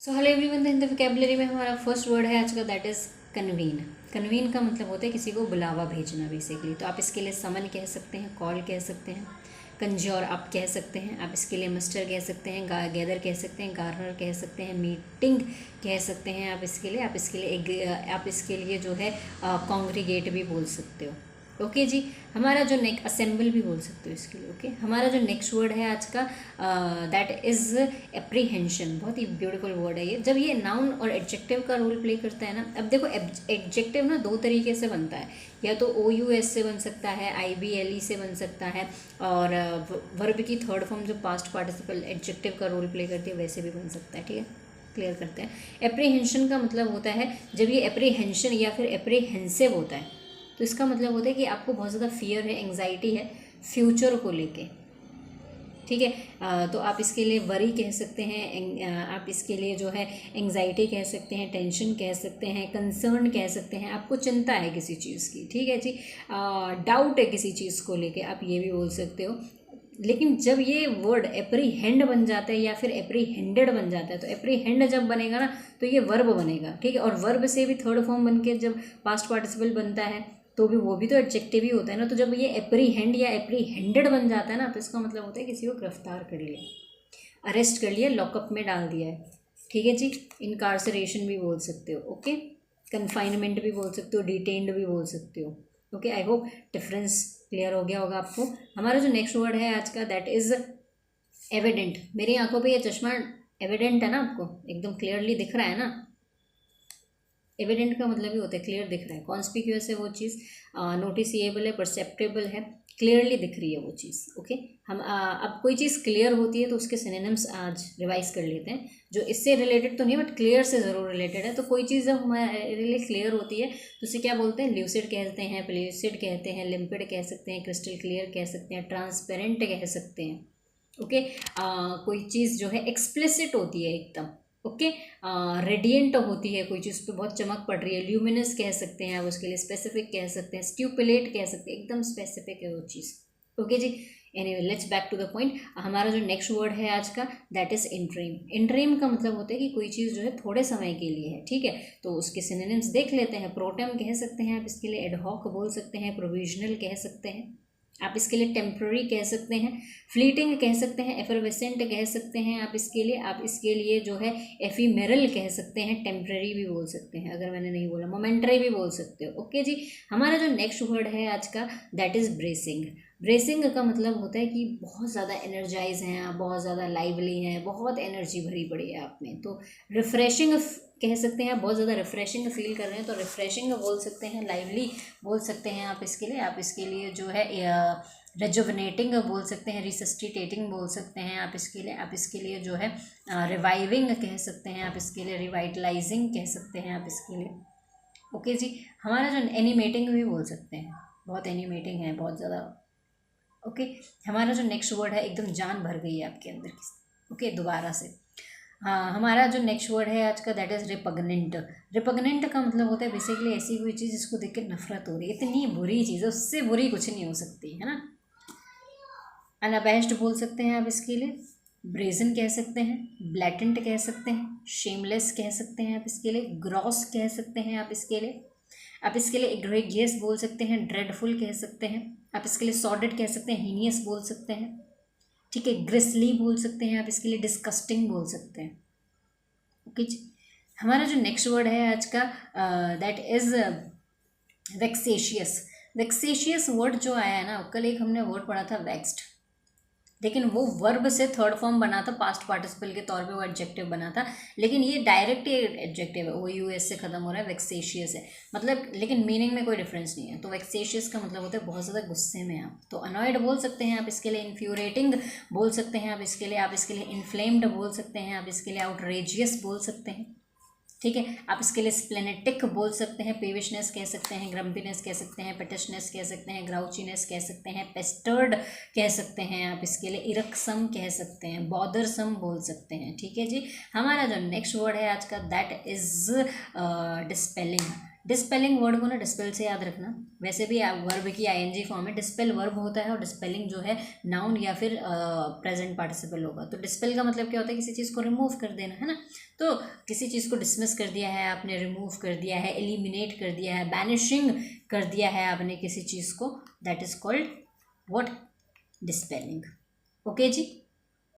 So hello everyone, in the vocabulary में हमारा first word है आज का, दैट इज़ कन्वीन। कन्वीन का मतलब होता है किसी को बुलावा भेजना बेसिकली। तो आप इसके लिए समन कह सकते हैं, कॉल कह सकते हैं, कंज्योर आप कह सकते हैं, आप इसके लिए मस्टर कह सकते हैं, गैदर कह सकते हैं, गार्नर कह सकते हैं, मीटिंग कह सकते हैं। आप इसके लिए जो है कॉन्ग्रीगेट भी बोल सकते हो। ओके जी। हमारा जो असेंबल भी बोल सकते हो इसके लिए। ओके, हमारा जो नेक्स्ट वर्ड है आज का, दैट इज़ एप्रीहेंशन। बहुत ही ब्यूटीफुल वर्ड है ये। जब ये नाउन और एडजेक्टिव का रोल प्ले करता है ना, अब देखो एडजेक्टिव ना दो तरीके से बनता है, या तो OUS से बन सकता है, IBLE से बन सकता है, और वर्ब की थर्ड फॉर्म जो पास्ट पार्टिसिपल एडजेक्टिव का रोल प्ले करती है वैसे भी बन सकता है। ठीक है, क्लियर करते हैं। एप्रीहेंशन का मतलब होता है जब ये एप्रीहेंशन या फिर एप्रीहेंसिव होता है, तो इसका मतलब होता है कि आपको बहुत ज़्यादा फियर है, एंग्जाइटी है फ्यूचर को लेके। ठीक है, तो आप इसके लिए वरी कह सकते हैं, आप इसके लिए जो है एंग्जाइटी कह सकते हैं, टेंशन कह सकते हैं, कंसर्न कह सकते हैं। आपको चिंता है किसी चीज़ की, ठीक है जी, डाउट है किसी चीज़ को लेके, आप ये भी बोल सकते हो। लेकिन जब ये वर्ड एप्रीहेंड बन जाता है या फिर एप्रीहेंडेड बन जाता है, तो एप्रीहेंड जब बनेगा ना तो ये वर्ब बनेगा। ठीक है, और वर्ब से भी थर्ड फॉर्म बन के जब पास्ट पार्टिसिपल बनता है तो भी वो भी तो एडजेक्टिव ही होता है ना। तो जब ये एप्रीहेंड या एप्रीहेंडेड बन जाता है ना, तो इसका मतलब होता है किसी को गिरफ्तार कर लिया, अरेस्ट कर लिया, लॉकअप में डाल दिया है। ठीक है जी, इनकार्सरेशन भी बोल सकते हो। ओके, कन्फाइनमेंट भी बोल सकते हो, डिटेन्ड भी बोल सकते हो। Okay, I hope difference clear हो गया होगा आपको। हमारा जो नेक्स्ट वर्ड है आज का, दैट इज एविडेंट। मेरी आंखों पे ये चश्मा एविडेंट है ना, आपको एकदम क्लियरली दिख रहा है ना। एविडेंट का मतलब ही होता है क्लियर दिख रहा है, कॉन्स्पिक्यूअस है वो चीज़, नोटिसिएबल है, परसेप्टेबल है, क्लियरली दिख रही है वो चीज़। ओके, हम अब कोई चीज़ क्लियर होती है तो उसके सिनोनिम्स आज रिवाइज कर लेते हैं, जो इससे रिलेटेड तो नहीं बट क्लियर से ज़रूर रिलेटेड है। तो कोई चीज़ जब हमारे लिए क्लियर होती है तो उसे क्या बोलते हैं? ल्यूसिड कहते हैं, पेल्यूसिड कहते हैं, लिम्पिड कह सकते हैं, क्रिस्टल क्लियर कह सकते हैं, ट्रांसपेरेंट कह सकते हैं। ओके, कोई चीज़ जो है एक्सप्लिसिट होती है एकदम। ओके, रेडियंट होती है, कोई चीज़ पे बहुत चमक पड़ रही है, ल्यूमिनस कह सकते हैं आप उसके लिए, स्पेसिफिक कह सकते हैं, स्ट्यूपिलेट कह सकते हैं, एकदम स्पेसिफिक है वो चीज़। ओके जी, anyway let's back to the point. हमारा जो नेक्स्ट वर्ड है आज का, दैट इज़ इंट्रीम। इंट्रीम का मतलब होता है कि कोई चीज़ जो है थोड़े समय के लिए है। ठीक है, तो उसके सिनोनिम्स देख लेते हैं। प्रोटेम कह सकते हैं आप इसके लिए, एडहॉक बोल सकते हैं, प्रोविजनल कह सकते हैं, आप इसके लिए टेम्प्ररी कह सकते हैं, फ्लीटिंग कह सकते हैं, एफरवेसेंट कह सकते हैं आप इसके लिए जो है एफीमेरल कह सकते हैं, टेम्प्ररी भी बोल सकते हैं, अगर मैंने नहीं बोला मोमेंटरी भी बोल सकते हो। ओके जी, हमारा जो नेक्स्ट वर्ड है आज का, दैट इज़ ब्रेसिंग। ब्रेसिंग का मतलब होता है कि बहुत ज़्यादा एनर्जाइज हैं आप, बहुत ज़्यादा लाइवली हैं, बहुत एनर्जी भरी पड़ी है आप में। तो रिफ्रेशिंग कह सकते हैं, बहुत ज़्यादा रिफ्रेशिंग फील कर रहे हैं तो रिफ्रेशिंग बोल सकते हैं, लाइवली बोल सकते हैं आप इसके लिए जो है रेजुवनेटिंग बोल सकते हैं, रिसस्टिटेटिंग बोल सकते हैं आप इसके लिए जो है रिवाइविंग कह सकते हैं, आप इसके लिए रिवाइटलाइजिंग कह सकते हैं आप इसके लिए। ओके जी, हमारा जो एनिमेटिंग भी बोल सकते हैं, बहुत एनिमेटिंग है, बहुत ज़्यादा। ओके, हमारा जो नेक्स्ट वर्ड है, एकदम जान भर गई है आपके अंदर की। ओके, दोबारा से। हाँ, हमारा जो नेक्स्ट वर्ड है आज का, दैट इज़ रिपग्नेंट। रिपग्नेंट का मतलब होता है बेसिकली ऐसी कोई चीज़ जिसको देख के नफरत हो रही है, इतनी बुरी चीज़ है, उससे बुरी कुछ नहीं हो सकती है ना। अनअबैस्ड बोल सकते हैं आप इसके लिए, ब्रेजन कह सकते हैं, ब्लैटेंट कह सकते हैं, शेमलेस कह सकते हैं आप इसके लिए, ग्रॉस कह सकते हैं आप इसके लिए एग्रेगियस बोल सकते हैं, ड्रेडफुल कह सकते हैं, आप इसके लिए सॉर्डेड कह सकते हैं, हीनियस बोल सकते हैं। ठीक है, ग्रिसली बोल सकते हैं आप इसके लिए, डिस्कस्टिंग बोल सकते हैं। ओके जी, हमारा जो नेक्स्ट वर्ड है आज का, दैट इज वेक्सेशियस। वेक्सेशियस वर्ड जो आया है ना, कल एक हमने वर्ड पढ़ा था वेक्स्ड, लेकिन वो वर्ब से थर्ड फॉर्म बना था, पास्ट पार्टिसिपल के तौर पे वो एडजेक्टिव बना था, लेकिन ये डायरेक्ट एडजेक्टिव है, OUS से खत्म हो रहा है, वेक्सेशियस है मतलब, लेकिन मीनिंग में कोई डिफरेंस नहीं है। तो वेक्सेशियस का मतलब होता है बहुत ज़्यादा गुस्से में आप। तो अनॉयड बोल सकते हैं आप इसके लिए, इन्फ्यूरेटिंग बोल सकते हैं आप इसके लिए इन्फ्लेम्ड बोल सकते हैं आप इसके लिए, आउटरेजियस बोल सकते हैं। ठीक है, आप इसके लिए स्प्लेनेटिक बोल सकते हैं, पेविशनेस कह सकते हैं, ग्रम्पीनेस कह सकते हैं, पेटिशनेस कह सकते हैं, ग्राउचीनेस कह सकते हैं, पेस्टर्ड कह सकते हैं आप इसके लिए, इरक्सम कह सकते हैं, बॉदरसम बोल सकते हैं। ठीक है जी, हमारा जो नेक्स्ट वर्ड है आज का, दैट इज डिस्पेलिंग। डिस्पेलिंग वर्ड को ना डिस्पेल से याद रखना। वैसे भी वर्ब की आईएनजी फॉर्म है, डिस्पेल वर्ब होता है और डिस्पेलिंग जो है नाउन या फिर प्रेजेंट पार्टिसिपल होगा। तो डिस्पेल का मतलब क्या होता है, किसी चीज़ को रिमूव कर देना, है ना। तो किसी चीज़ को डिसमिस कर दिया है आपने, रिमूव कर दिया है, एलिमिनेट कर दिया है, बैनिशिंग कर दिया है आपने किसी चीज़ को, that is called what, dispelling. Okay ji.